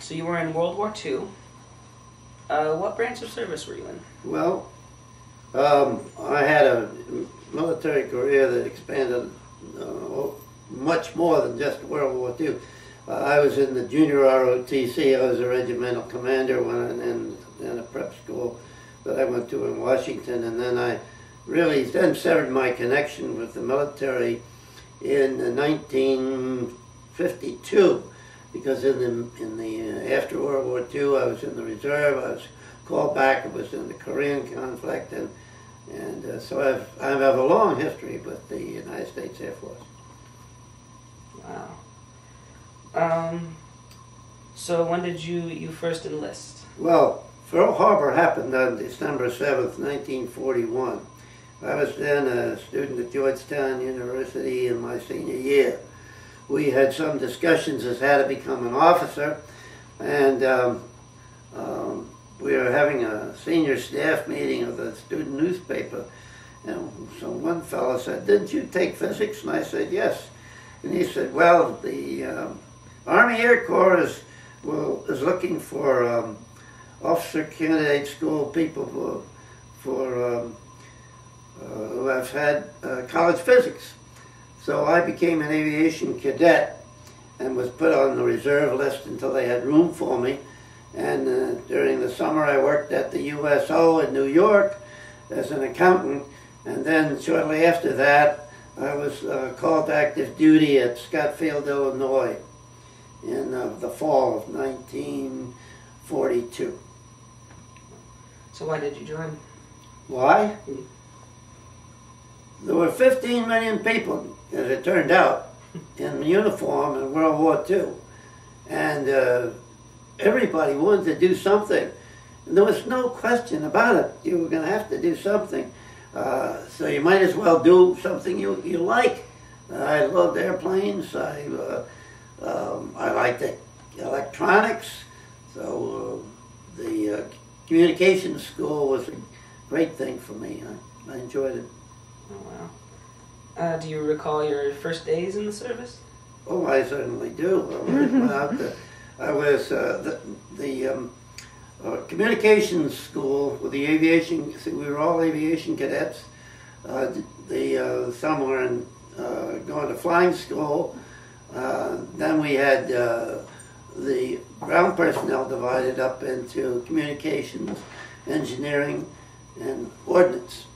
So you were in World War II. What branch of service were you in? Well, I had a military career that expanded much more than just World War II. I was in the junior ROTC. I was a regimental commander in a prep school that I went to in Washington, and then I really then severed my connection with the military in 1952, because in the after World War II I was in the reserve. I was called back. I was in the Korean conflict, and so I have a long history with the United States Air Force. Wow. So when did you first enlist? Well, Pearl Harbor happened on December 7th, 1941. I was then a student at Georgetown University in my senior year. We had some discussions as how to become an officer, and we were having a senior staff meeting of the student newspaper, and so one fellow said, "Didn't you take physics?" And I said, "Yes." And he said, "Well, the Army Air Corps is looking for officer candidate school people who have had college physics." So I became an aviation cadet and was put on the reserve list until they had room for me. And during the summer I worked at the USO in New York as an accountant, and then shortly after that I was called to active duty at Scottsfield, Illinois in the fall of 1942. So why did you join? Why? There were 15 million people, as it turned out, in uniform in World War II. And everybody wanted to do something. And there was no question about it. You were going to have to do something. So you might as well do something you like. I loved airplanes. I liked electronics. So the communications school was a great thing for me. I enjoyed it. Oh, wow. Do you recall your first days in the service? Oh, I certainly do. I was the communications school with the aviation. We were all aviation cadets. Some were going to flying school. Then we had the ground personnel divided up into communications, engineering, and ordnance.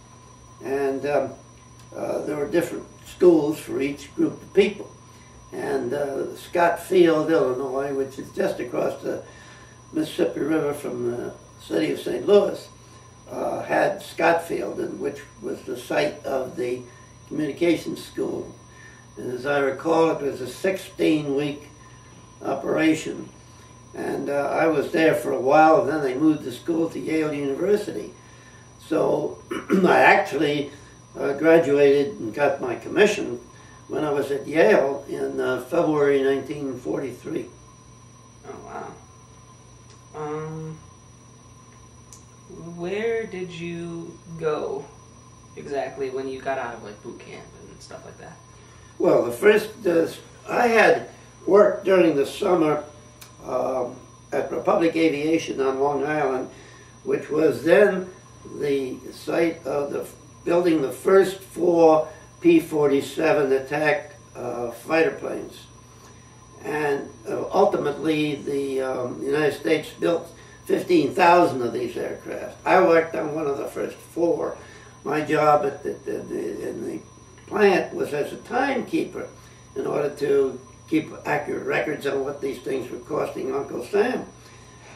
And there were different schools for each group of people. And Scottsfield, Illinois, which is just across the Mississippi River from the city of St. Louis, had Scottsfield, which was the site of the communications school. And as I recall, it was a 16-week operation. And I was there for a while, and then they moved the school to Yale University. So I actually graduated and got my commission when I was at Yale in February 1943. Oh, wow. Where did you go exactly when you got out of like boot camp and stuff like that? Well, I had worked during the summer at Republic Aviation on Long Island, which was then the site of building the first 4 P-47 attack fighter planes. And ultimately the United States built 15,000 of these aircraft. I worked on one of the first 4. My job in the plant was as a timekeeper in order to keep accurate records on what these things were costing Uncle Sam.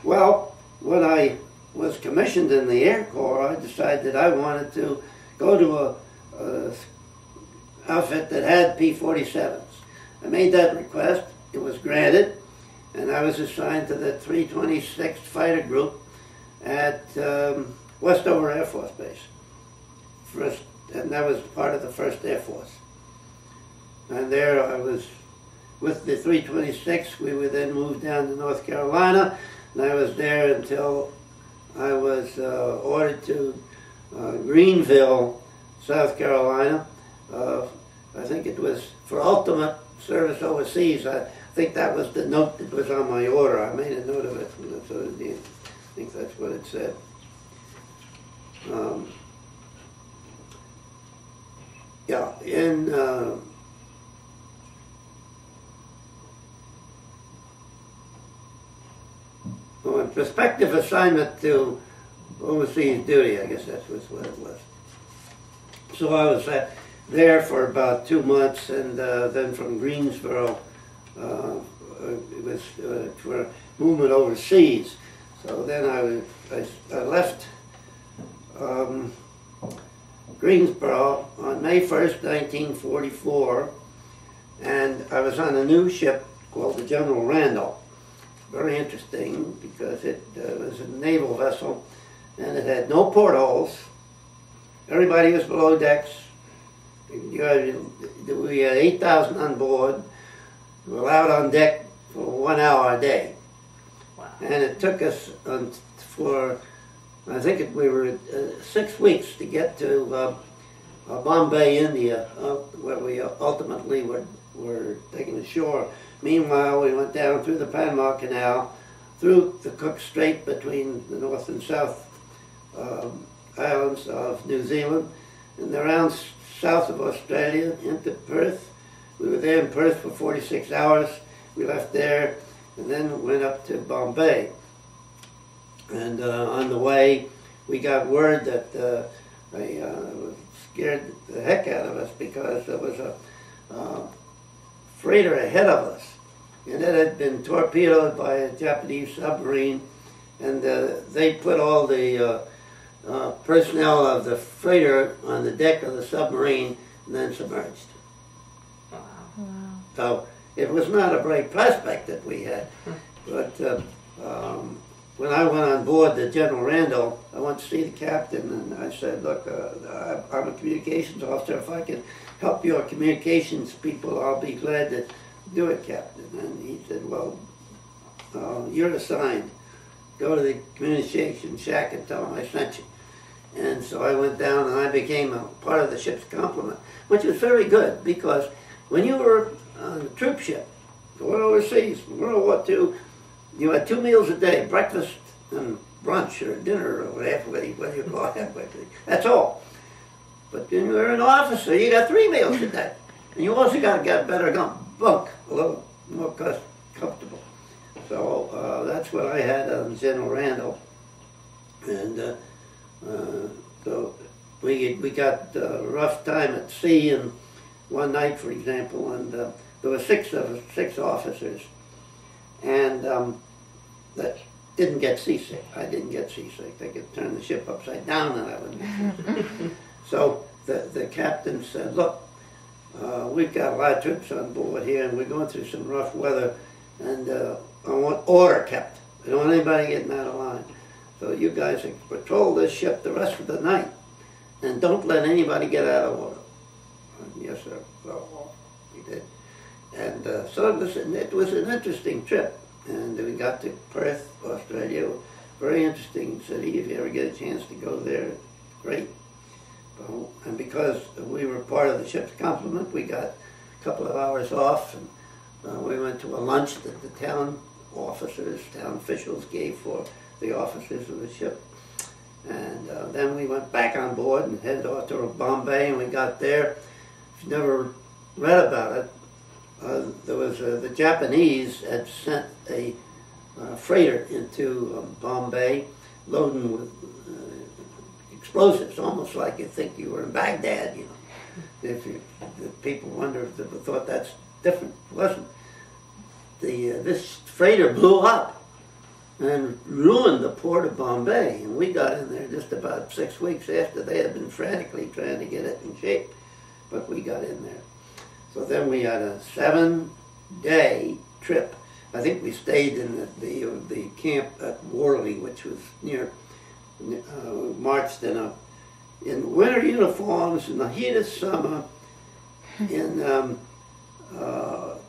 Well, when I was commissioned in the Air Corps, I decided that I wanted to go to a outfit that had P-47s. I made that request. It was granted, and I was assigned to the 326th Fighter Group at Westover Air Force Base. And that was part of the 1st Air Force. And there I was with the 326th. We were then moved down to North Carolina, and I was there until I was ordered to Greenville, South Carolina. I think it was for ultimate service overseas. think that was the note that was on my order. I made a note of it, and that's what it did. I think that's what it said. Yeah, in well, in prospective assignment to overseas duty, I guess that was what it was. So I was there for about 2 months, and then from Greensboro, it was for movement overseas. So then I left Greensboro on May 1st, 1944, and I was on a new ship called the General Randall. Very interesting because it was a naval vessel, and it had no portholes. Everybody was below decks. We had 8,000 on board. We were allowed on deck for 1 hour a day. Wow. And it took us for, I think we were 6 weeks to get to Bombay, India, where we ultimately were taken ashore. Meanwhile, we went down through the Panama Canal, through the Cook Strait between the North and South islands of New Zealand, and around south of Australia into Perth. We were there in Perth for 46 hours. We left there and then went up to Bombay. And on the way, we got word that they scared the heck out of us because there was a freighter ahead of us, and it had been torpedoed by a Japanese submarine, and they put all the personnel of the freighter on the deck of the submarine and then submerged. Wow. Wow. So it was not a bright prospect that we had, but when I went on board the General Randall, I went to see the captain, and I said, look, I'm a communications officer. If I can help your communications people, I'll be glad to do it, Captain. And he said, well, you're assigned. Go to the communications shack and tell them I sent you. And so I went down and I became a part of the ship's complement, which was very good because when you were on a troop ship, going overseas, World War II, you had 2 meals a day, breakfast and brunch or dinner or whatever you call it. That's all. But when you were an officer, you got 3 meals a day. And you also got to get better bunk, a little more comfortable. So that's what I had on General Randall. And so we got a rough time at sea, and one night, for example, and there were 6 of us, 6 officers, and that didn't get seasick. I didn't get seasick. They could turn the ship upside down and I wouldn't get seasick. So the captain said, look, we've got a lot of troops on board here and we're going through some rough weather, and I want order kept. I don't want anybody getting out of line. So you guys patrol this ship the rest of the night and don't let anybody get out of order. And yes, sir. So we did. And so it was an interesting trip. And we got to Perth, Australia. Very interesting city. If you ever get a chance to go there, great. And because we were part of the ship's complement, we got a couple of hours off, and we went to a lunch that the town officials gave for the officers of the ship. And then we went back on board and headed off to Bombay, and we got there. If you never read about it, there was the Japanese had sent a freighter into Bombay loading with explosives, almost like you think you were in Baghdad, you know. If people wonder if they thought that's different. It wasn't. This freighter blew up and ruined the port of Bombay, and we got in there just about 6 weeks after they had been frantically trying to get it in shape, but we got in there. So then we had a 7-day trip. I think we stayed in the camp at Worley, which was near, marched in winter uniforms in the heat of summer, in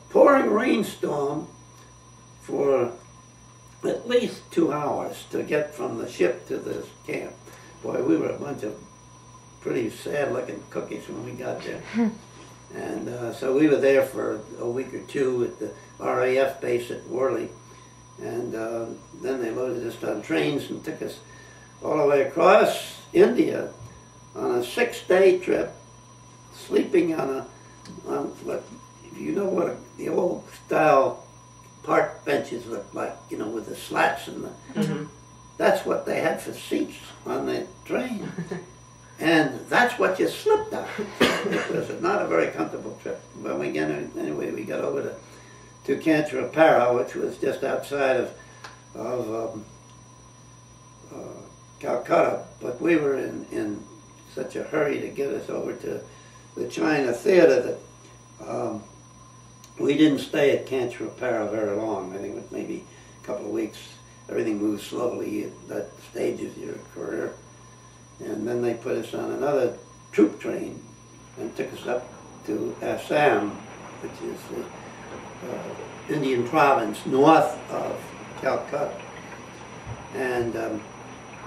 pouring rainstorm for at least 2 hours to get from the ship to this camp. Boy, we were a bunch of pretty sad-looking cookies when we got there. And so we were there for a week or two at the RAF base at Worley. And then they loaded us on trains and took us all the way across India on a 6-day trip, sleeping on what, if you know what the old style park benches look like, you know, with the slats and the, that's what they had for seats on the train. And that's what you slept on. It was not a very comfortable trip. But anyway, we got over to Cantrapara, which was just outside of Calcutta. But we were in such a hurry to get us over to the China Theater that we didn't stay at Cantrapara very long. I think it was maybe a couple of weeks. Everything moves slowly at that stage of your career. And then they put us on another troop train and took us up to Assam, which is the Indian province north of Calcutta. And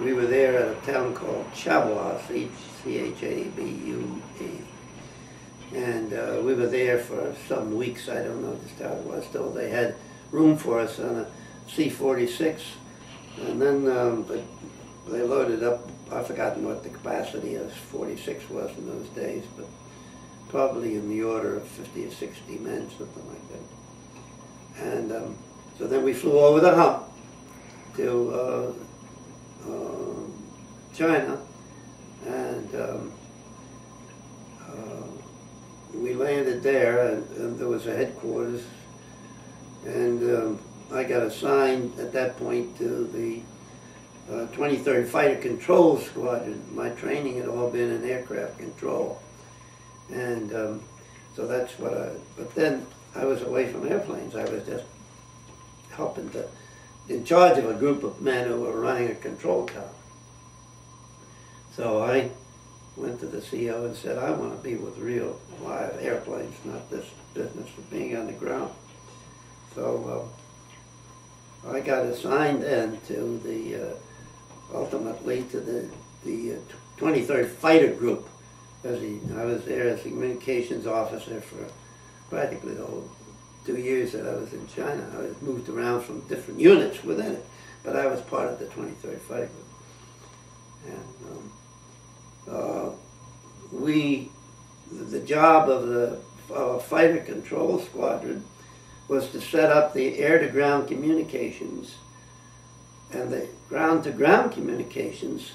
we were there at a town called Chabua, Chabua. And we were there for some weeks. I don't know just how it was, though they had room for us on a C-46. And then they loaded up, I've forgotten what the capacity of 46 was in those days, but probably in the order of 50 or 60 men, something like that. And so then we flew over the hump to China, and we landed there, and there was a headquarters, and I got assigned at that point to the 23rd Fighter Control Squadron. My training had all been in aircraft control. And so that's what but then I was away from airplanes. I was just helping in charge of a group of men who were running a control tower. So I went to the CEO and said, I want to be with real live airplanes, not this business of being on the ground. So I got assigned then to ultimately to the 23rd Fighter Group. I was there as a communications officer for practically the whole 2 years that I was in China. I was moved around from different units within it, but I was part of the 23rd Fighter Group. And the job of the Fighter Control Squadron was to set up the air-to-ground communications and the ground-to-ground communications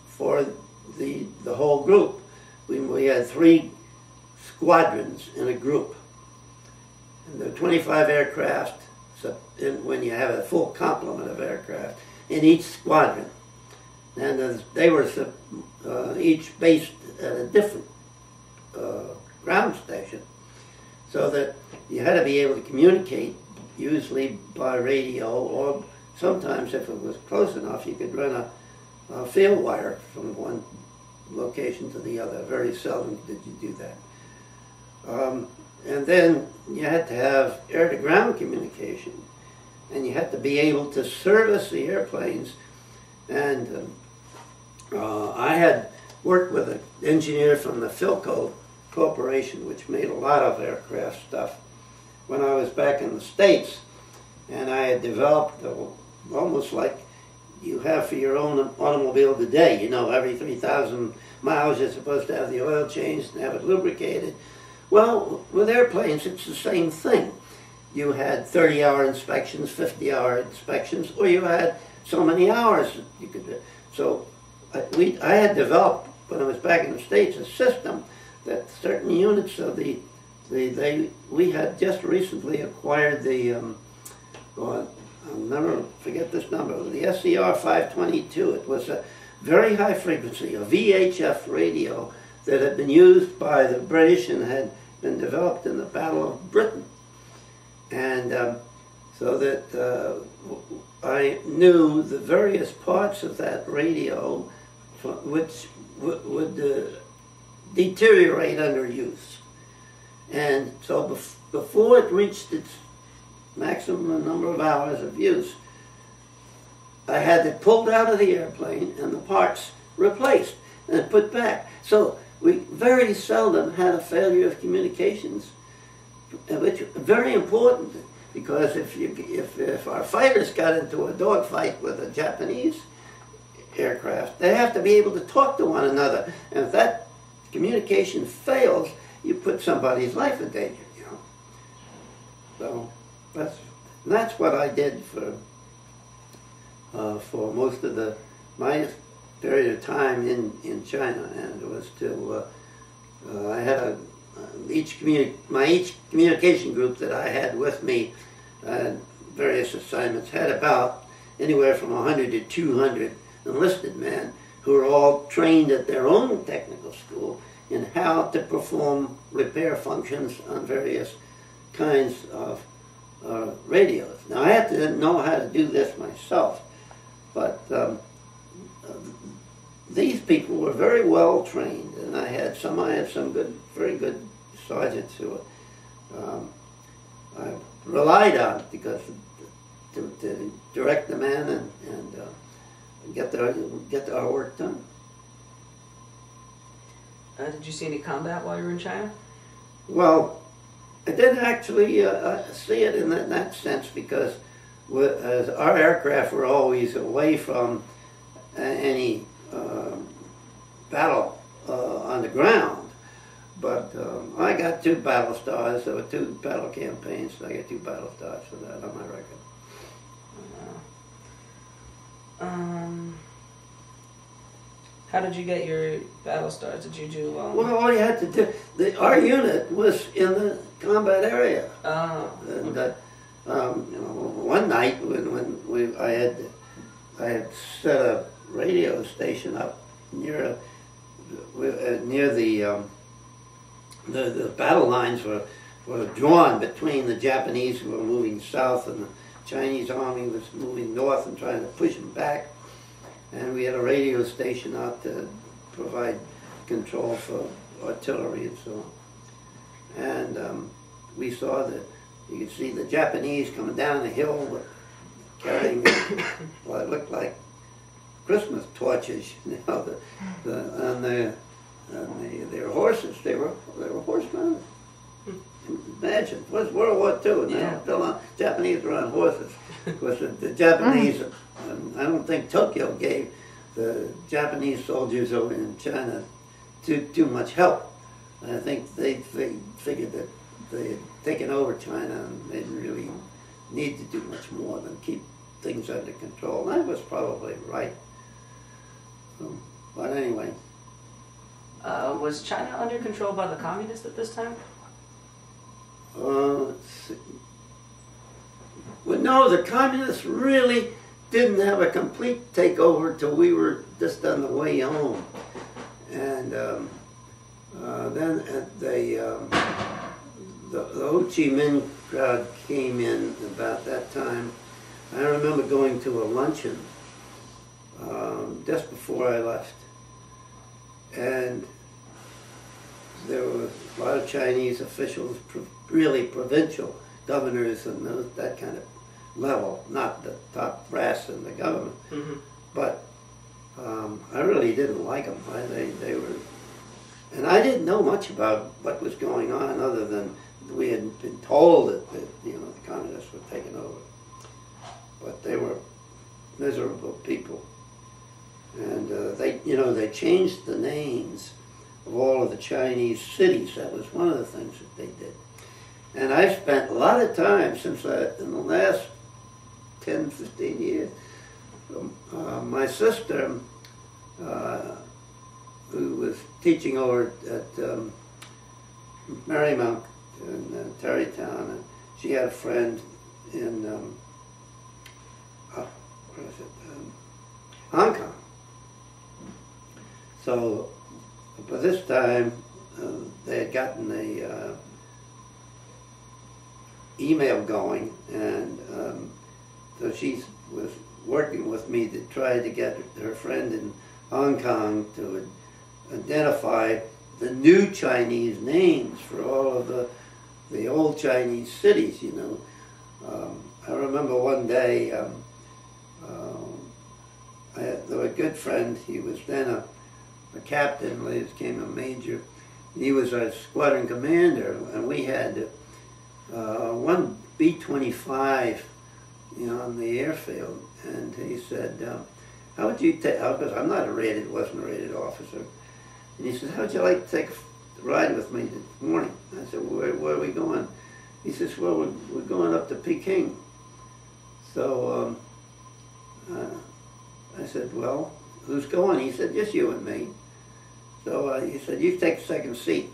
for the whole group. We had 3 squadrons in a group. And there were 25 aircraft, so when you have a full complement of aircraft in each squadron. And they were each based at a different ground station, so that you had to be able to communicate, usually by radio, or sometimes if it was close enough, you could run a field wire from one location to the other. Very seldom did you do that. And then you had to have air-to-ground communication, and you had to be able to service the airplanes. And I had worked with an engineer from the Philco Corporation, which made a lot of aircraft stuff, when I was back in the States. And I had developed almost like you have for your own automobile today. You know, every 3,000 miles you're supposed to have the oil changed and have it lubricated. Well, with airplanes, it's the same thing. You had 30-hour inspections, 50-hour inspections, or you had so many hours that you could do. So I had developed, when I was back in the States, a system that certain units of we had just recently acquired the, I'll never forget this number, the SCR 522. It was a very high frequency, a VHF radio that had been used by the British and had been developed in the Battle of Britain. And so that I knew the various parts of that radio which would deteriorate under use. And so before it reached its maximum number of hours of use, I had it pulled out of the airplane and the parts replaced and put back. So we very seldom had a failure of communications, which is very important, because if our fighters got into a dogfight with a Japanese aircraft, they have to be able to talk to one another. And if that communication fails, you put somebody's life in danger, you know. So that's what I did for most of my period of time in China, and it was to I had each communication group that I had with me, various assignments, had about anywhere from 100 to 200 enlisted men who were all trained at their own technical school in how to perform repair functions on various kinds of radios. Now, I had to know how to do this myself, but these people were very well trained, and I had some very good sergeants who I relied on because to direct the men and get our work done. Did you see any combat while you were in China? Well, I didn't actually see it in that sense, because as our aircraft were always away from any battle on the ground. But I got 2 battle stars. There were 2 battle campaigns, so I got 2 battle stars for that on my record. How did you get your battle stars? Did you do? Well, all you had to do. Our unit was in the combat area. Oh. And one night when I had set a radio station up near the battle lines were drawn between the Japanese, who were moving south, and the Chinese army was moving north and trying to push them back. And we had a radio station out to provide control for artillery and so on. And we saw you could see the Japanese coming down the hill carrying what looked like Christmas torches, you know, their horses. They were horsemen. Imagine, it was World War II, and Japanese were on horses. Because the Japanese, I don't think Tokyo gave the Japanese soldiers over in China too much help. I think they figured that they had taken over China and they didn't really need to do much more than keep things under control. And that was probably right. But anyway. Was China under control by the communists at this time? Well, no, the communists really didn't have a complete takeover till we were just on the way home. And then the Ho Chi Minh crowd came in about that time. I remember going to a luncheon just before I left. And there were a lot of Chinese officials, really provincial governors and that kind of level, not the top brass in the government. Mm-hmm. But I really didn't like them. They were, and I didn't know much about what was going on, other than we had been told that the communists were taking over. But they were miserable people, and they changed the names of all of the Chinese cities. That was one of the things that they did. And I've spent a lot of time since in the last 10, 15 years. My sister, who was teaching over at Marymount in Tarrytown, and she had a friend in Hong Kong. So by this time, they had gotten the email going, and so she was working with me to try to get her friend in Hong Kong to identify the new Chinese names for all of the old Chinese cities, you know. I remember one day, there was a good friend. He was then a captain, later became a major. He was our squadron commander, and we had one B-25 on the airfield, and he said, how would you take, because I'm not wasn't a rated officer, and he said, how would you like to take a ride with me this morning? I said, where are we going? He says, well, we're going up to Peking. So I said, well, who's going? He said, just you and me. So he said, you take the second seat.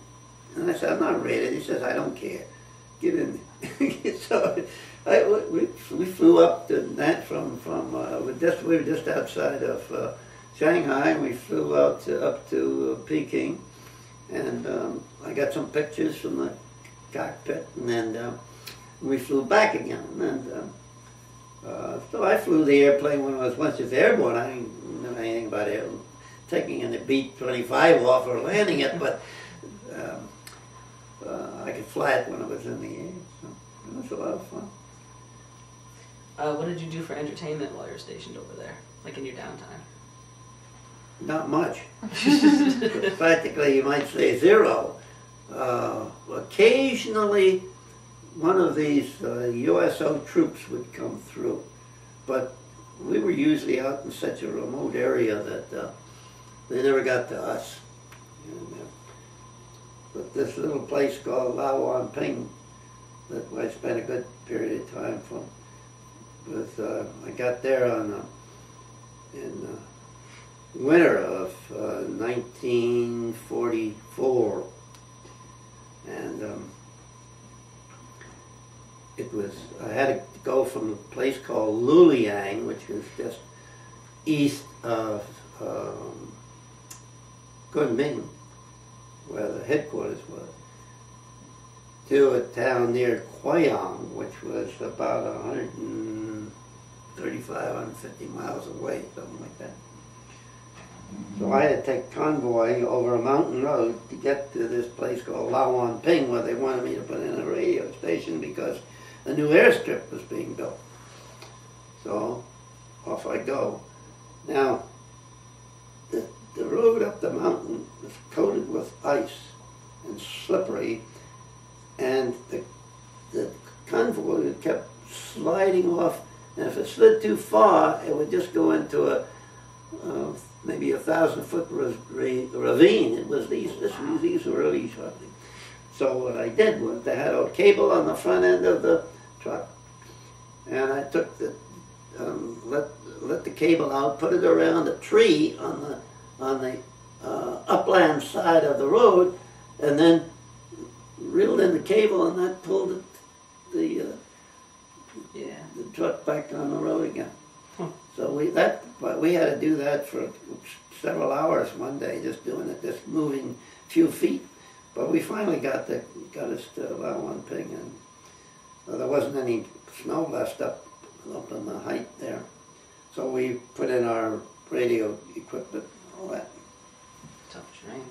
And I said, I'm not rated. He says, I don't care. Get in there. So we flew up to that we were just outside of Shanghai, and we flew up to Peking. And I got some pictures from the cockpit, and then we flew back again. And so I flew the airplane when I was once it's airborne. I didn't know anything about it, taking in the B-25 off or landing it, but I could fly it when I was in the air. So it was a lot of fun. What did you do for entertainment while you were stationed over there, like in your downtime? Not much. Practically, you might say zero. Occasionally, one of these USO troops would come through, but we were usually out in such a remote area that they never got to us. And, but this little place called Lao Ping, that I spent a good period of time from, I got there in winter of 1944, and I had to go from a place called Luliang, which was just east of Kunming, where the headquarters was, to a town near Quyang, which was about 135, 150 miles away, something like that. So I had to take convoy over a mountain road to get to this place called Lao Ping, where they wanted me to put in a radio station because a new airstrip was being built. So off I go. Now, the road up the mountain was coated with ice and slippery, and the convoy kept sliding off, and if it slid too far, it would just go into a maybe 1,000-foot ravine. It was these were really shocking. So what I did was they had a cable on the front end of the truck, and I took let the cable out, put it around a tree on the upland side of the road, and then reeled in the cable, and that pulled the truck back on the road again. So we had to do that for several hours one day, just doing it, just moving a few feet. But we finally got us to Lao Ping, and there wasn't any snow left up in the height there. So we put in our radio equipment, all that. Tough terrain.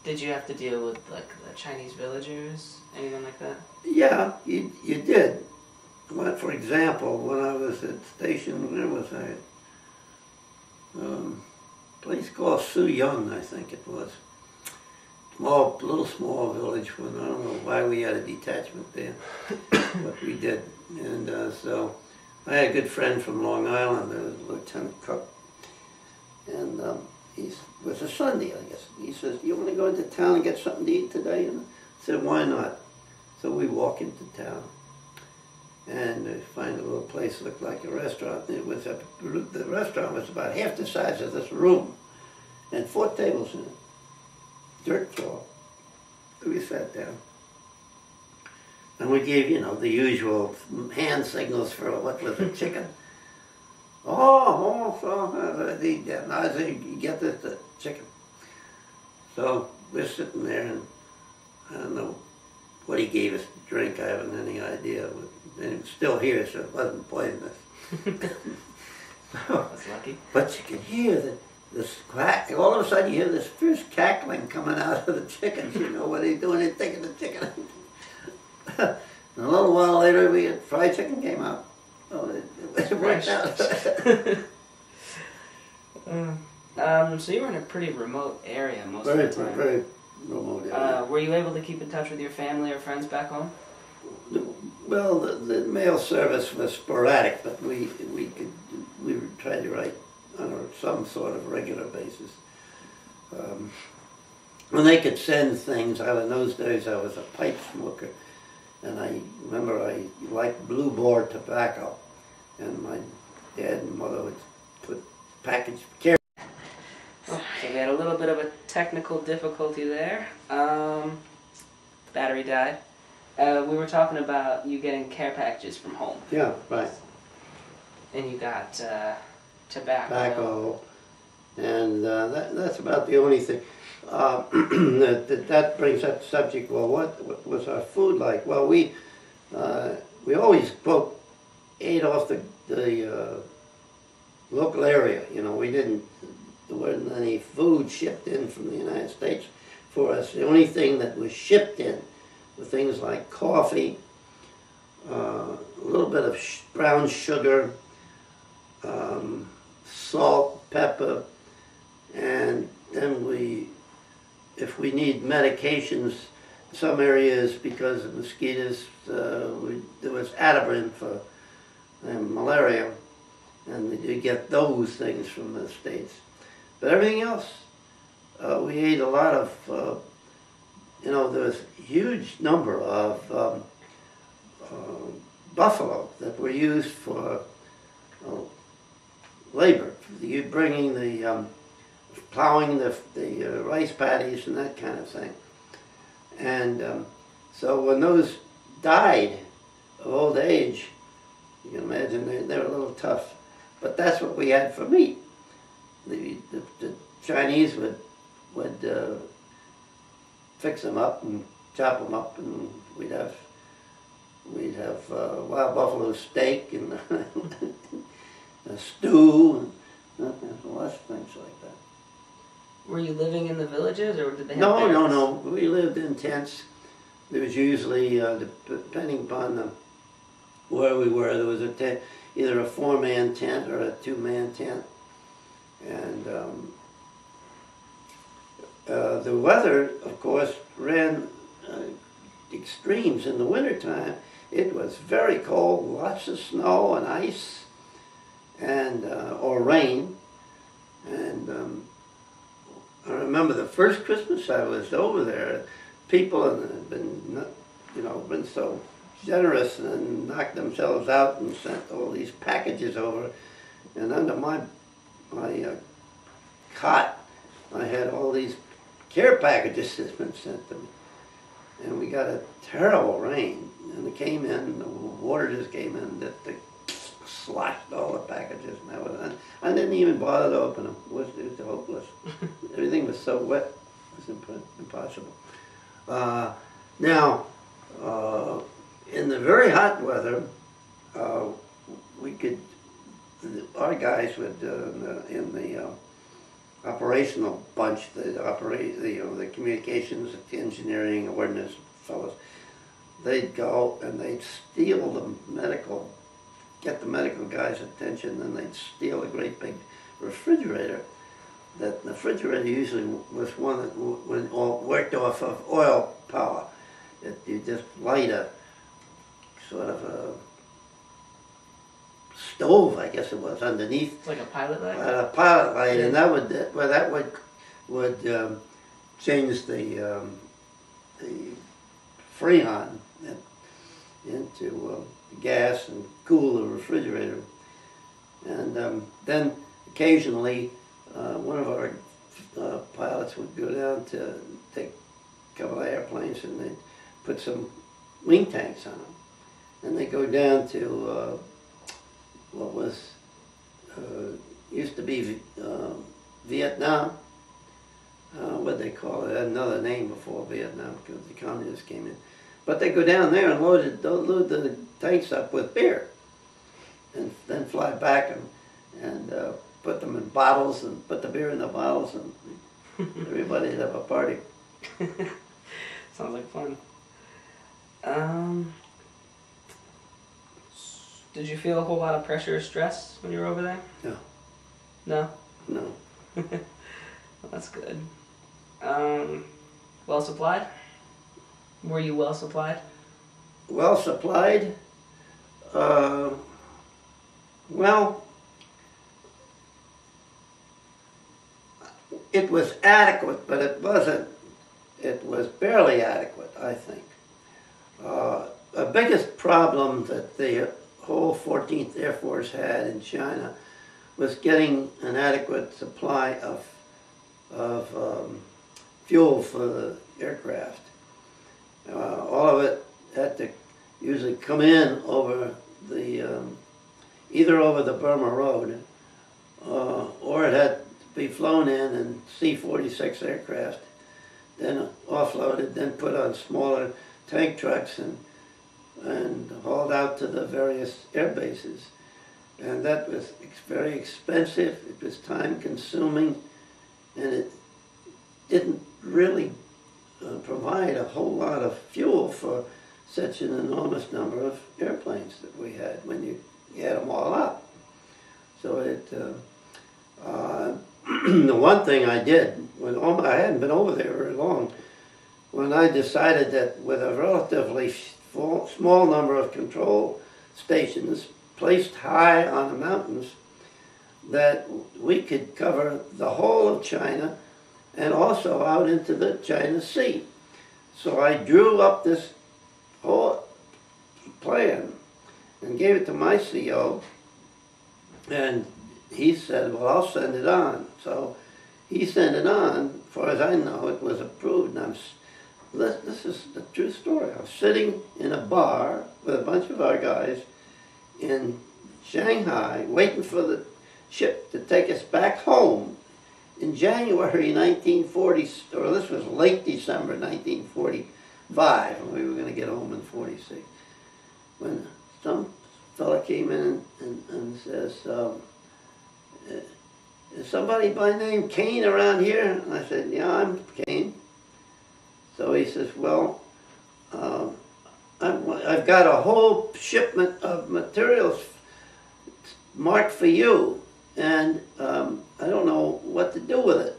Did you have to deal with like the Chinese villagers, anything like that? Yeah, you did. Well, for example, when I was at station, where was I? A place called Su Yung, I think it was. Little small village. I don't know why we had a detachment there, but we did. And so I had a good friend from Long Island, Lieutenant Cook, and he was a Sunday, I guess. He says, "You want to go into town and get something to eat today?" And I said, "Why not?" So we walk into town, and find a little place that looked like a restaurant. The restaurant was about half the size of this room, and 4 tables in it, dirt floor. So we sat down, and we gave, the usual hand signals for what was a chicken. I said, you get this, the chicken. So we're sitting there, and I don't know what he gave us to drink. I haven't any idea. And it was still here, so it wasn't poisonous. That's lucky. But you can hear this quack. All of a sudden, you hear this fierce cackling coming out of the chickens. You know what he's doing? He's taking the chicken. And a little while later, fried chicken came out. Oh, it worked out. So you were in a pretty remote area most Very, of the time. very remote area. Were you able to keep in touch with your family or friends back home? Well, the mail service was sporadic, but we would try to write on some sort of regular basis. When they could send things, in those days I was a pipe smoker, and I remember I liked blue board tobacco, and my dad and mother would put package carry. Oh, so we had a little bit of a technical difficulty there. Battery died. We were talking about you getting care packages from home. Yeah, right. And you got tobacco. And that's about the only thing. That brings up the subject. Well, what was our food like? Well, we always quote ate off the local area. You know, there wasn't any food shipped in from the United States for us. The only thing that was shipped in were things like coffee, a little bit of brown sugar, salt, pepper, and then if we need medications, some areas because of mosquitoes, there was Ativan for malaria, and you get those things from the States. But everything else, we ate a lot of, there was a huge number of buffalo that were used for labor. You bringing plowing the rice paddies and that kind of thing. And so when those died of old age, you can imagine they were a little tough. But that's what we had for meat. The Chinese would fix them up and chop them up, and we'd have wild buffalo steak and a stew and lots of things like that. Were you living in the villages, or did they have No. We lived in tents. There was usually, depending upon where we were, there was a tent, either a 4-man tent or a 2-man tent. And the weather, of course, ran extremes. In the wintertime, it was very cold, lots of snow and ice, and or rain. And I remember the first Christmas I was over there, people had been so generous and knocked themselves out and sent all these packages over. And under my cot, I had all these care packages that had been sent to me. And we got a terrible rain, and it came in, the water just came in, that sloshed all the packages, and that was, I didn't even bother to open them. It was hopeless. Everything was so wet, it was impossible. Now, in the very hot weather, our guys would, in the operational bunch that operate, the communications, the engineering, ordnance fellows, they'd go and they'd steal get the medical guys' attention, and they'd steal a great big refrigerator. That the refrigerator usually was one that worked off of oil power. You just light a sort of a stove, I guess it was, underneath. It's like a pilot light? A pilot light, and that would change the freon into gas and cool the refrigerator. And then occasionally one of our pilots would go down to take a couple of airplanes, and they'd put some wing tanks on them. And they go down to what was used to be Vietnam. What they call it? Another name before Vietnam, because the communists came in. But they go down there and load the tanks up with beer, and then fly back and put them in bottles and put the beer in the bottles, and everybody'd have a party. Sounds like fun. Did you feel a whole lot of pressure or stress when you were over there? No. No? No. Well, that's good. Well supplied? Were you well supplied? Well supplied? Well, it was adequate, but it wasn't, it was barely adequate, I think. The biggest problem that the whole 14th Air Force had in China was getting an adequate supply of fuel for the aircraft. All of it had to usually come in over the, either over the Burma Road, or it had to be flown in C-46 aircraft, then offloaded, then put on smaller tank trucks and hauled out to the various air bases. And that was very expensive, it was time consuming, and it didn't really provide a whole lot of fuel for such an enormous number of airplanes that we had when you add them all up. So it, the one thing I did, when I hadn't been over there very long, when I decided that with a relatively small number of control stations placed high on the mountains, that we could cover the whole of China and also out into the China Sea. So I drew up this whole plan and gave it to my CO, and he said, well, I'll send it on. So he sent it on. As far as I know, it was approved. And this is the true story. I was sitting in a bar with a bunch of our guys in Shanghai, waiting for the ship to take us back home in January 1940, or this was late December 1945, and we were going to get home in 46, when some fella came in and says, is somebody by name Cain around here? And I said, yeah, I'm Cain. So he says, well, I've got a whole shipment of materials marked for you, and I don't know what to do with it.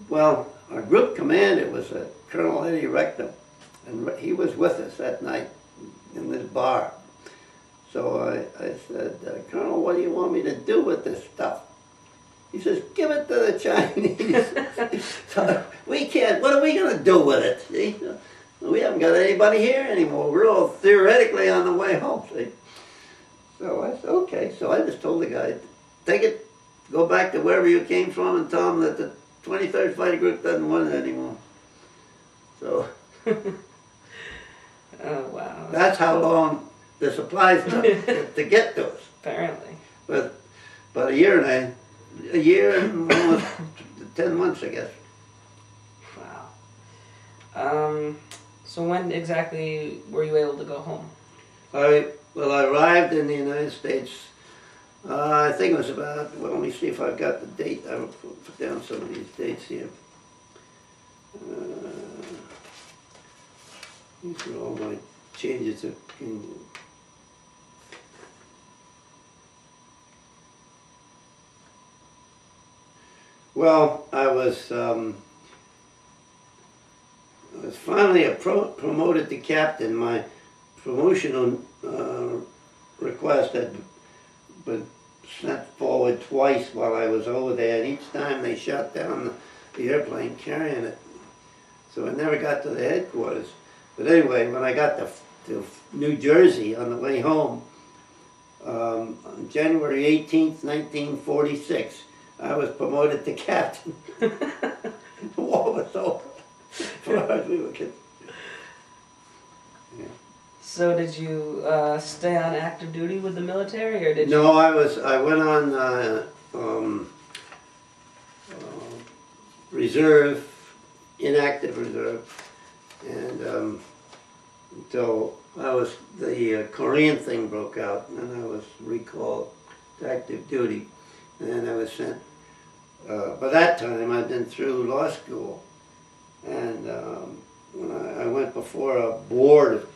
Well, our group commander was Colonel Eddie Rector, and he was with us that night in this bar. So I said, Colonel, what do you want me to do with this stuff? He says, give it to the Chinese. So we can't, what are we going to do with it? See? We haven't got anybody here anymore. We're all theoretically on the way home, see? So I said, okay. So I just told the guy, take it, go back to wherever you came from and tell them that the 23rd Fighter Group doesn't want it anymore. So. Oh, wow. That's how long the supplies took to get to us. Apparently. But a year and almost 10 months, I guess. Wow. So when exactly were you able to go home? I arrived in the United States, I think it was about, well, let me see if I've got the date. I will put down some of these dates here. These are all my changes of kingdom. Well, I was finally promoted to captain. My promotional request had been sent forward twice while I was over there, and each time they shot down the airplane carrying it. So I never got to the headquarters. But anyway, when I got to New Jersey on the way home, on January 18th, 1946, I was promoted to captain. The war was over for us, we were kids. Yeah. So did you stay on active duty with the military, or did you? No, I went on reserve, inactive reserve, and until the Korean thing broke out, and then I was recalled to active duty, and then I was sent. By that time, I'd been through law school, and when I went before a board, I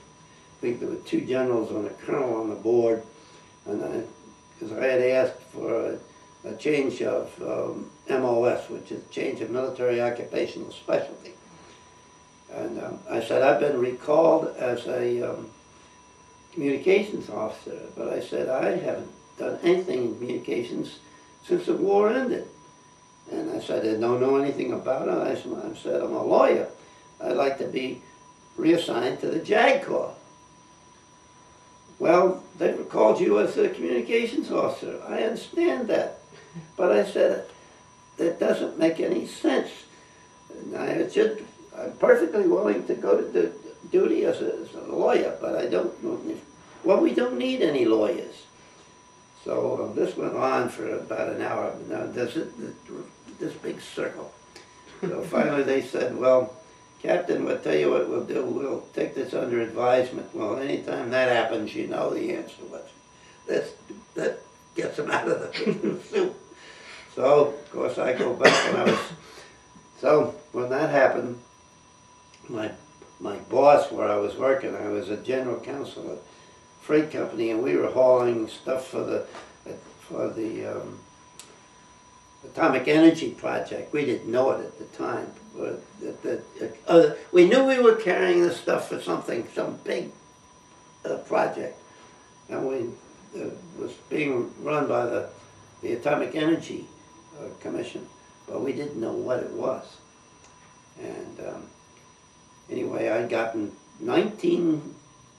think there were 2 generals and a colonel on the board, and because I had asked for a change of MOS, which is change of military occupational specialty. And I said, I've been recalled as a communications officer, but I said, I haven't done anything in communications since the war ended. And I said, I don't know anything about it. I said, I'm a lawyer. I'd like to be reassigned to the JAG Corps. Well, they recalled you as a communications officer. I understand that. But I said, that doesn't make any sense. And I'm perfectly willing to go to duty as a lawyer, but I don't, well, we don't need any lawyers. So this went on for about an hour. Now, this big circle. So finally they said, well, Captain, we'll tell you what we'll do. We'll take this under advisement. Well, anytime that happens, you know the answer. That gets them out of the soup. So, of course, I go back so when that happened, my boss where I was working, I was a general counsel at a freight company, and we were hauling stuff for the atomic energy project. We didn't know it at the time, but we knew we were carrying the stuff for some big project, and it was being run by the Atomic Energy Commission, but we didn't know what it was. And anyway, I'd gotten 19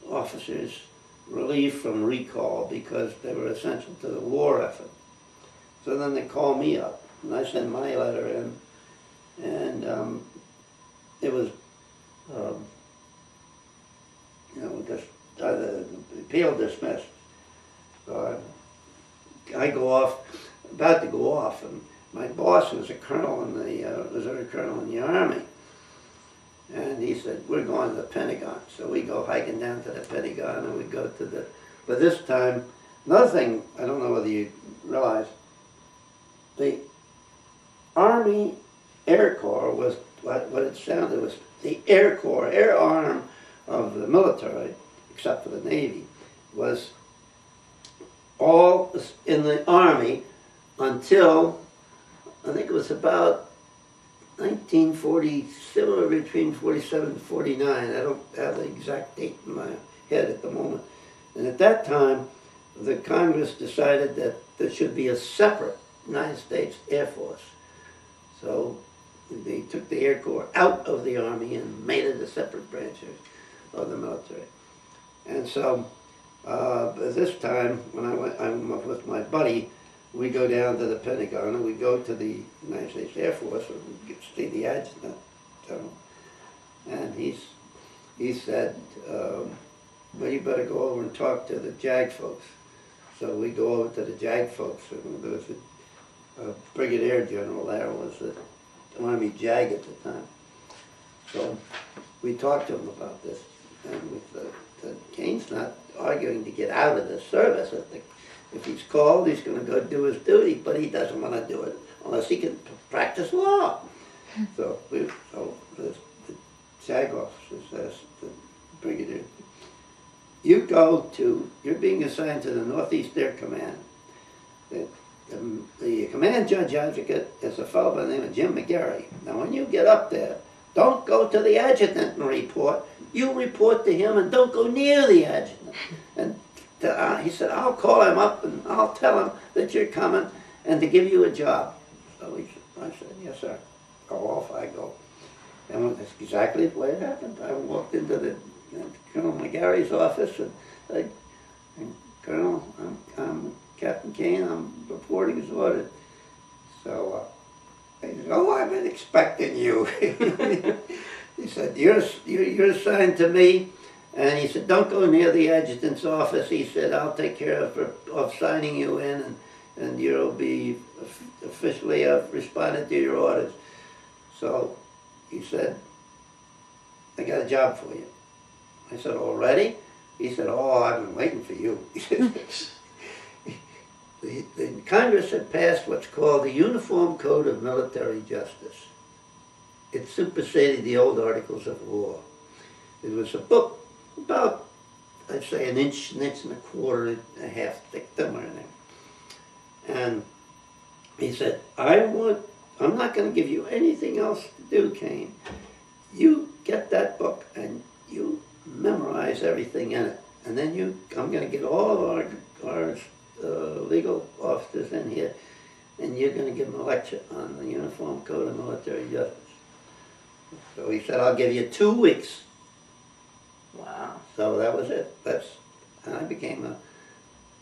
officers relieved from recall because they were essential to the war effort. So then they called me up, and I sent my letter in, and it was, the appeal dismissed. So I go off, about to go off, and my boss was a colonel in the reserve colonel in the Army, and he said, we're going to the Pentagon. So we go hiking down to the Pentagon, and we go to but this time, another thing, I don't know whether you realize, the Army Air Corps was what it sounded was the Air Corps, air arm of the military, except for the Navy, was all in the Army until, I think it was about 1940, somewhere between 47 and 49. I don't have the exact date in my head at the moment. And at that time, the Congress decided that there should be a separate United States Air Force. So they took the Air Corps out of the Army and made it a separate branch of the military. And so this time, when I'm with my buddy, we go down to the Pentagon, and we go to the United States Air Force, and we get to see the adjutant general. And he said, well, you better go over and talk to the JAG folks. So we go over to the JAG folks, and there was a brigadier general there, was the Army JAG at the time. So we talked to him about this, and with Cain's not arguing to get out of the service. If he's called, he's going to go do his duty, but he doesn't want to do it unless he can practice law. So the JAG officer says, the brigadier, you're being assigned to the Northeast Air Command. The command judge advocate is a fellow by the name of Jim McGarry. Now when you get up there, don't go to the adjutant and report. You report to him and don't go near the adjutant. And he said, I'll call him up and I'll tell him that you're coming and to give you a job. So I said, yes, sir. Go off I go. And that's exactly the way it happened. I walked into Colonel McGarry's office and said, Colonel, I'm Captain Cain, I'm reporting his orders. So he said, oh, I've been expecting you. He said, you're assigned to me. And he said, don't go near the adjutant's office. He said, I'll take care of signing you in, and you'll be officially responded to your orders. So he said, I got a job for you. I said, already? He said, oh, I've been waiting for you. The Congress had passed what's called the Uniform Code of Military Justice. It superseded the old Articles of War. It was a book about, I'd say, an inch and a quarter and a half thick, somewhere in there. And he said, I'm not going to give you anything else to do, Cain. You get that book and you memorize everything in it. And then I'm going to get all of our legal officers in here, and you're going to give them a lecture on the Uniform Code of Military Justice. So he said, I'll give you 2 weeks. Wow. So that was it. And I became a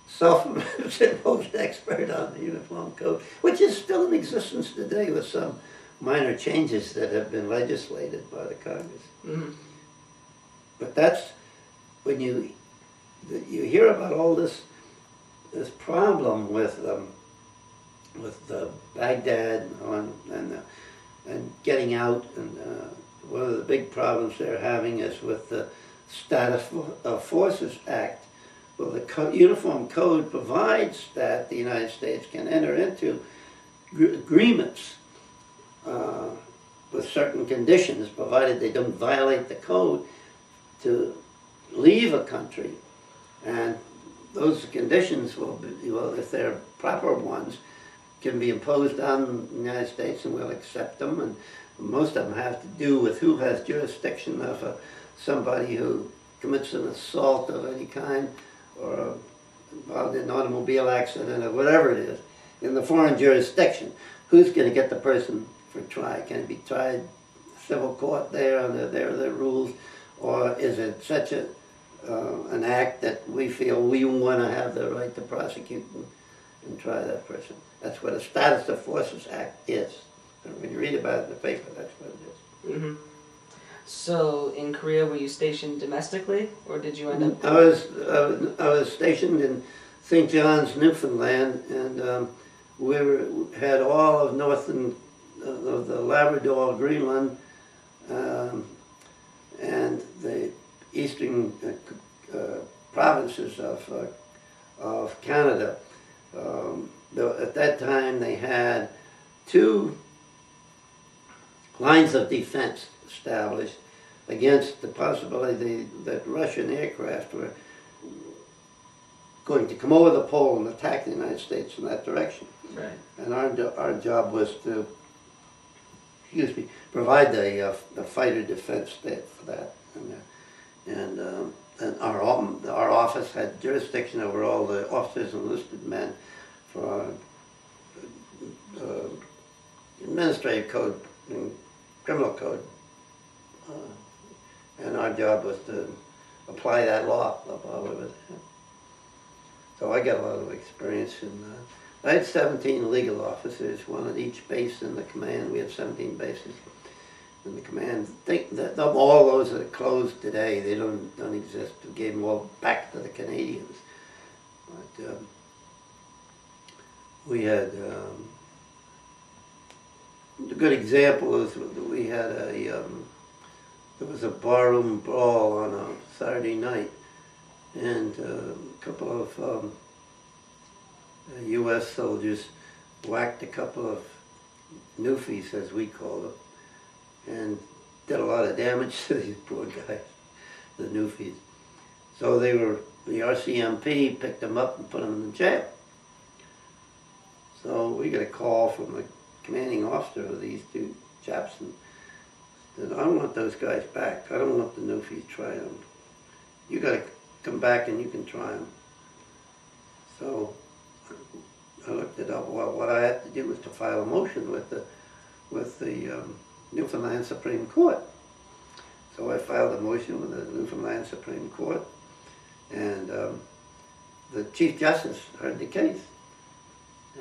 self-imposed expert on the Uniform Code, which is still in existence today with some minor changes that have been legislated by the Congress. Mm-hmm. But that's when you hear about all this problem with Baghdad and getting out, and one of the big problems they're having is with the Status of Forces Act. Well, the Uniform Code provides that the United States can enter into agreements with certain conditions, provided they don't violate the code, to leave a country. And those conditions will be, well, if they're proper ones, can be imposed on the United States, and we'll accept them. And most of them have to do with who has jurisdiction of somebody who commits an assault of any kind, or involved in an automobile accident, or whatever it is, in the foreign jurisdiction. Who's going to get the person for trial? Can it be tried civil court there under their rules, or is it such an act that we feel we want to have the right to prosecute and try that person? That's what a Status of Forces Act is. And when you read about it in the paper, that's what it is. Mm-hmm. So in Korea, were you stationed domestically, or did you end up? I was stationed in St. John's, Newfoundland, and we had all of northern of the Labrador, Greenland, and the eastern provinces of Canada. At that time, they had 2 lines of defense established against the possibility that Russian aircraft were going to come over the pole and attack the United States in that direction. Right. And our job was to, provide the fighter defense for that. And our office had jurisdiction over all the officers and enlisted men for our administrative code and criminal code. And our job was to apply that law while we were there. So I got a lot of experience I had 17 legal officers, one at each base in the command. We had 17 bases in the command. All those that are closed today, they don't exist. We gave them all back to the Canadians. But we had a good example is we had there was a barroom brawl on a Saturday night, and a couple of U.S. soldiers whacked a couple of newfies, as we call them, and did a lot of damage to these poor guys, the newfies. So the RCMP picked them up and put them in jail. So we got a call from the commanding officer of these 2 chaps, and said, I don't want those guys back. I don't want the newfies trying them. You got to come back and you can try them. So I looked it up. Well, what I had to do was to file a motion with the Newfoundland Supreme Court. So I filed a motion with the Newfoundland Supreme Court, and the Chief Justice heard the case.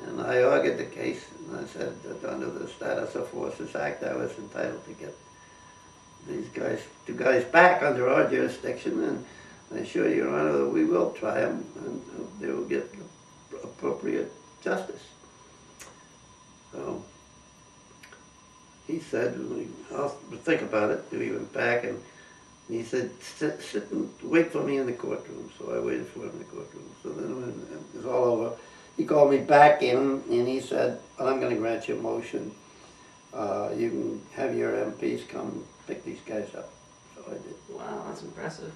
And I argued the case, and I said that under the Status of Forces Act, I was entitled to get these 2 guys back under our jurisdiction, and I assure Your Honor that we will try them, and they will get appropriate justice. So he said, I'll think about it. He went back, and he said, sit and wait for me in the courtroom. So I waited for him in the courtroom. So then when it was all over, he called me back in, and he said, well, I'm going to grant you a motion. You can have your MPs come pick these guys up. So I did. Wow, that's impressive.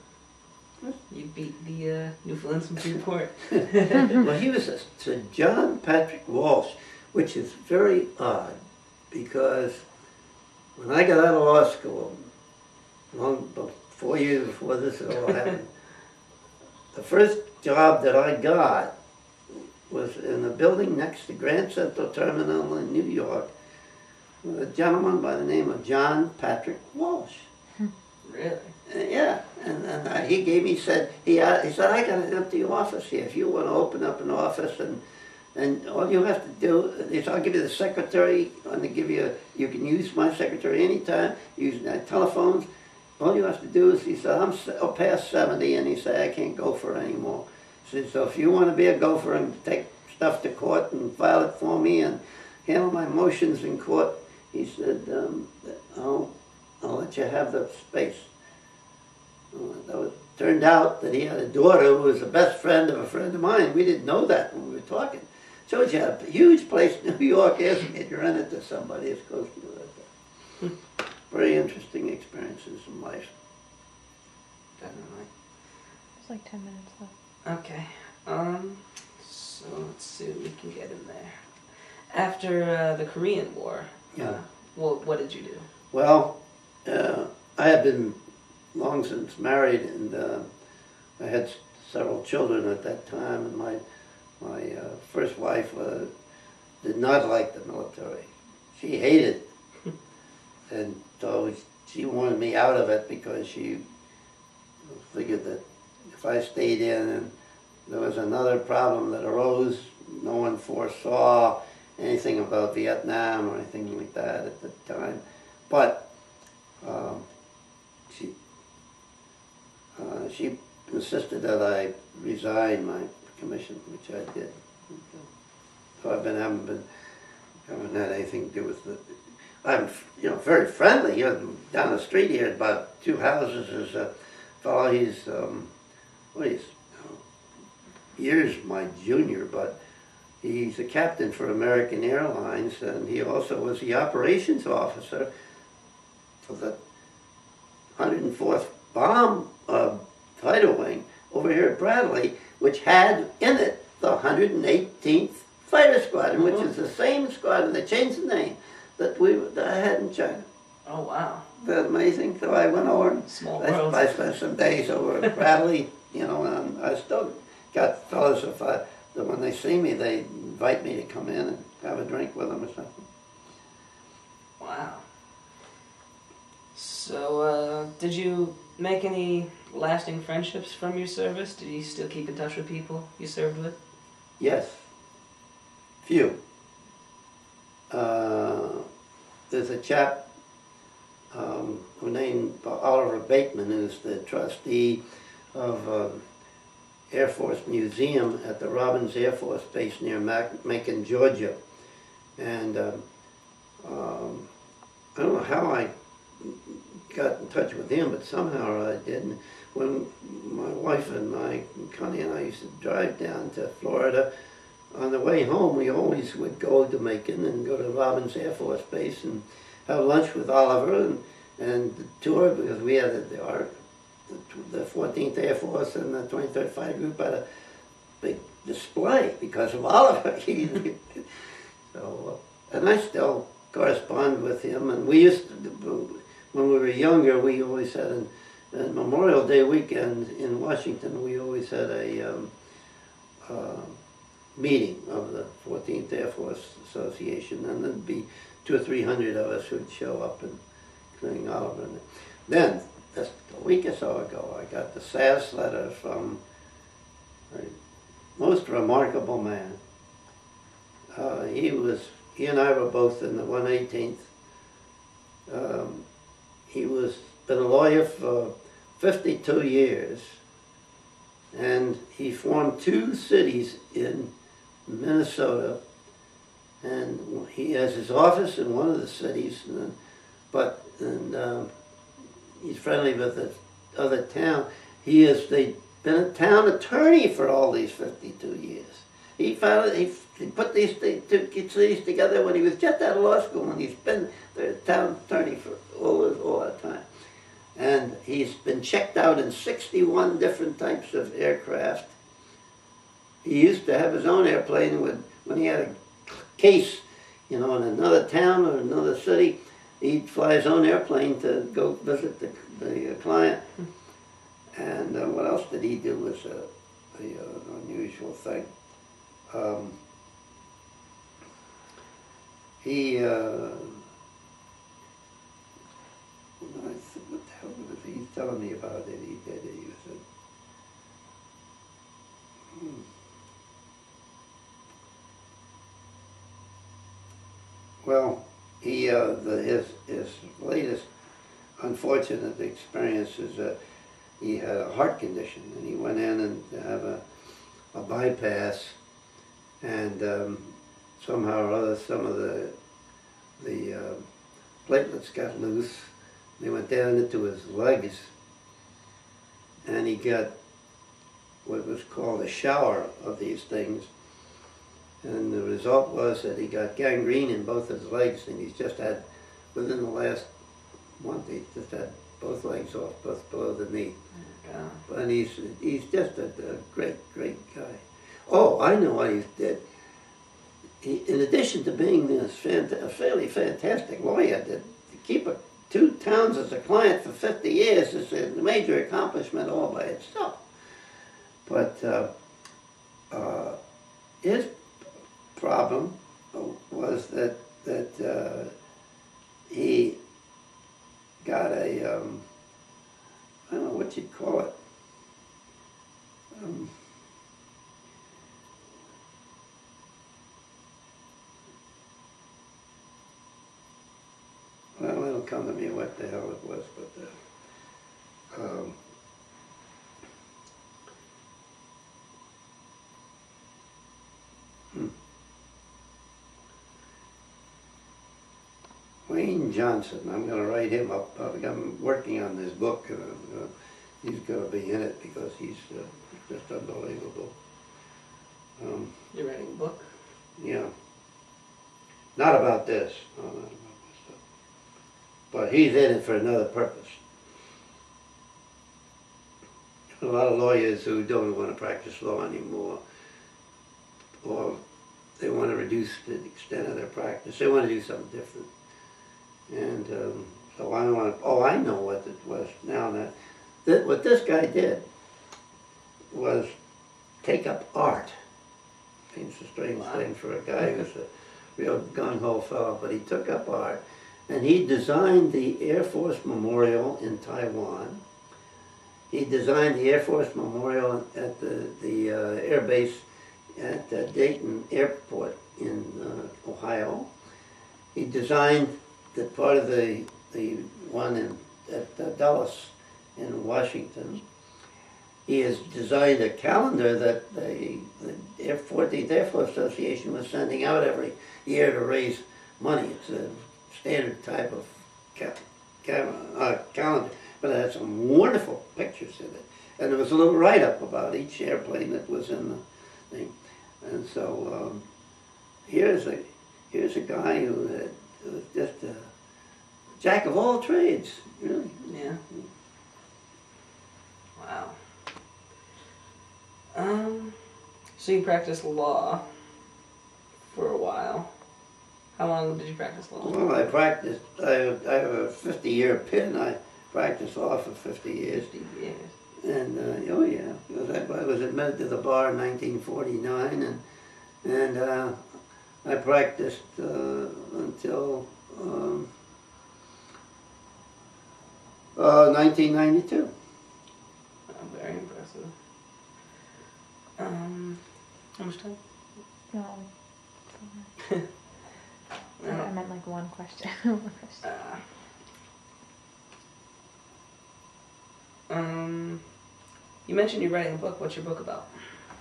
You beat the Newfoundland Supreme Court. Well, he was Sir John Patrick Walsh which is very odd because when I got out of law school, 4 years before this all happened, the first job that I got was in a building next to Grand Central Terminal in New York with a gentleman by the name of John Patrick Walsh. Really? Yeah, and he gave me, he said, I got an empty office here. If you want to open up an office and all you have to do is I'll give you the secretary, I'm going to give you, you can use my secretary anytime, use my telephones. All you have to do is, he said, I'm past 70, and he said, I can't gopher anymore. He said, so if you want to be a gopher and take stuff to court and file it for me and handle my motions in court, he said, I'll let you have the space. Turned out that he had a daughter who was the best friend of a friend of mine. We didn't know that when we were talking. So you had a huge place in New York, asking you to rent it to somebody as close to you like that. Very interesting experiences in life. Definitely. There's like 10 minutes left. Okay. So let's see what we can get in there. After the Korean War, Yeah. What did you do? Well, I had been long since married, and I had several children at that time, and my first wife did not like the military. She hated it. And so she wanted me out of it because she figured that if I stayed in and there was another problem that arose, no one foresaw anything about Vietnam or anything like that at the time. But she insisted that I resign my commission, which I did. So haven't had anything to do with it. I'm, very friendly. Down the street here, about 2 houses, is a fellow. He's years my junior, but he's a captain for American Airlines, and he also was the operations officer for the 104th Bomb Fighter Wing over here at Bradley, which had in it the 118th Fighter Squadron, which is the same squadron. They changed the name that I had in China. Oh, wow. Isn't that amazing? So I went over and I spent some days over at Bradley, and I still got fellows, when they see me, they invite me to come in and have a drink with them or something. Wow. So, did you make any lasting friendships from your service? Did you still keep in touch with people you served with? Yes. Few. There's a chap who named Oliver Bateman, who's the trustee of Air Force Museum at the Robbins Air Force Base near Macon, Georgia. And I don't know how I got in touch with him, but somehow I did. When my wife and Connie and I used to drive down to Florida, on the way home we always would go to Macon and go to Robbins Air Force Base and have lunch with Oliver and tour, because we had the 14th Air Force and the 23rd Fighter Group had a big display because of Oliver. So, and I still correspond with him, and we used to, when we were younger, we always had a Memorial Day weekend in Washington, we always had a meeting of the 14th Air Force Association, and there'd be 200 or 300 of us who'd show up, including Oliver. Then, just a week or so ago, I got the SAS letter from a most remarkable man. He and I were both in the 118th. He was been a lawyer for 52 years, and he formed 2 cities in Minnesota, and he has his office in one of the cities, and he's friendly with the other town. He been a town attorney for all these 52 years. He put these 2 cities together when he was just out of law school, and he's been the town attorney for all that time. And he's been checked out in 61 different types of aircraft. He used to have his own airplane when he had a case you know, in another town or another city. He'd fly his own airplane to go visit the client. And what else did he do was an unusual thing. He, what the hell was he? He's telling me about it. He did it. He was a, Well, he his latest unfortunate experience is he had a heart condition, and he went in and have a bypass, and somehow or other some of the platelets got loose. They went down into his legs, and he got what was called a shower of these things. And the result was that he got gangrene in both his legs, and he's just had, within the last month, he's just had both legs off, both below the knee. Oh, but he's just a great guy. Oh, I know what he did. He, in addition to being this a fairly fantastic lawyer, to keep two towns as a client for 50 years is a major accomplishment all by itself. But his problem was that he got a I don't know what you'd call it. Well, it'll come to me what the hell it was, but Wayne Johnson. I'm going to write him up. I'm working on this book, and he's going to be in it because he's just unbelievable. You're writing a book? Yeah. Not about this. No, not about this stuff. But he's in it for another purpose. A lot of lawyers who don't want to practice law anymore, or they want to reduce the extent of their practice. They want to do something different. And so I want. Oh, I know what it was now. That what this guy did was take up art. Seems a strange thing for a guy who's a real gung-ho fellow, but he took up art, and he designed the Air Force Memorial in Taiwan. He designed the Air Force Memorial at the air base at Dayton Airport in Ohio. He designed the part of the one at Dulles in Washington. He has designed a calendar that the 14th Air Force Association was sending out every year to raise money. It's a standard type of calendar, but it had some wonderful pictures in it. And there was a little write-up about each airplane that was in the thing. And so here's a guy who was just a jack of all trades, really. Yeah. Wow. So you practiced law for a while. How long did you practice law? Well, I practiced, I have a 50-year pin. I practiced law for 50 years. 50 years. And, oh yeah, because I was admitted to the bar in 1949, and I practiced until 1992. Very impressive. How much time? No. I meant like one question. One question. You mentioned you're writing a book. What's your book about?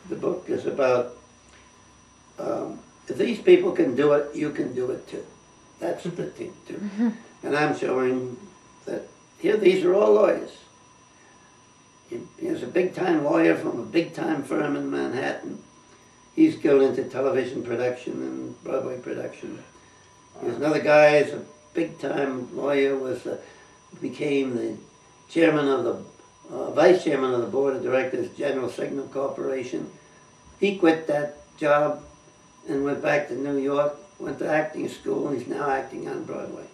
The book is about, if these people can do it, you can do it too. That's the thing too. And I'm showing that here these are all lawyers. Here's a big-time lawyer from a big-time firm in Manhattan. He's going into television production and Broadway production. There's another guy who's a big-time lawyer, became the chairman of the vice chairman of the board of directors, General Signal Corporation. He quit that job and went back to New York, went to acting school, and he's now acting on Broadway.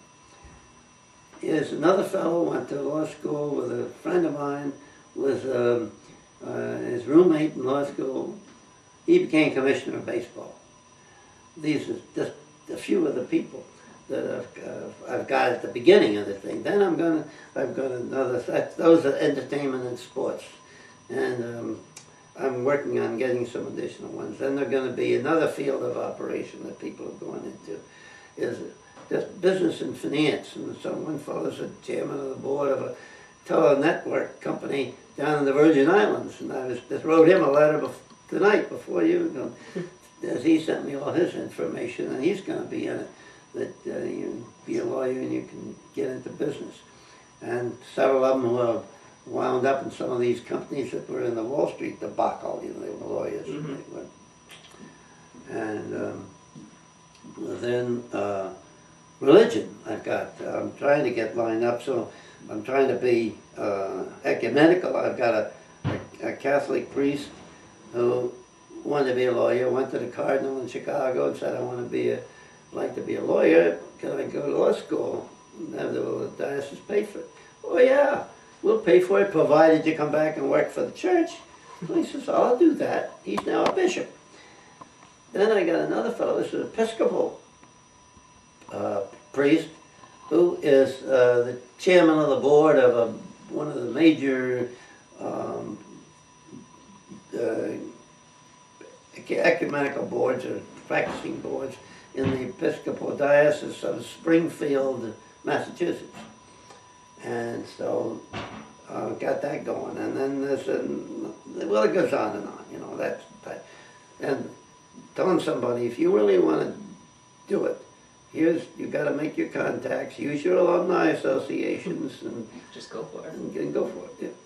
Here's another fellow went to law school with a friend of mine, was his roommate in law school. He became commissioner of baseball. These are just a few of the people that I've got at the beginning of the thing. Then I've got another. Those are entertainment and sports, and I'm working on getting some additional ones. Then there's going to be another field of operation that people are going into, is just business and finance. And one fellow's the chairman of the board of a tele-network company down in the Virgin Islands, and I just wrote him a letter tonight before you, as he sent me all his information, and he's going to be in it, that you be a lawyer and you can get into business. And several of them who have wound up in some of these companies that were in the Wall Street debacle, they were lawyers. Mm-hmm. And then religion, I'm trying to get lined up, so I'm trying to be ecumenical. I've got a Catholic priest who wanted to be a lawyer, went to the Cardinal in Chicago and said, I want to like to be a lawyer. Can I go to law school? And the diocese pay for it. Oh yeah, we'll pay for it provided you come back and work for the church. And he says, I'll do that. He's now a bishop. Then I got another fellow, this is an Episcopal priest, who is the chairman of the board of one of the major ecumenical boards or practicing boards in the Episcopal Diocese of Springfield, Massachusetts. And so got that going. And then there's well, it goes on and on, that's and telling somebody, if you really want to do it, you got to make your contacts, use your alumni associations, and just go for it. And go for it.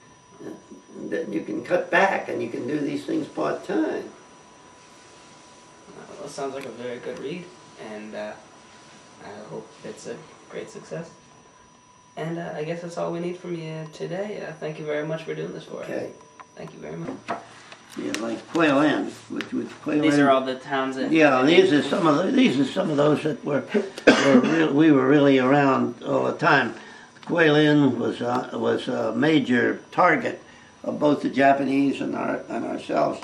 Yeah. And then you can cut back, and you can do these things part-time. Well, it sounds like a very good read, and I hope it's a great success. And I guess that's all we need from you today. Thank you very much for doing this for us. Okay. Thank you very much. Yeah, like Quail End, which Quail These End, are all the towns that... Yeah, these are some of those that we were really around all the time. Quail Inn was a major target of both the Japanese and ourselves.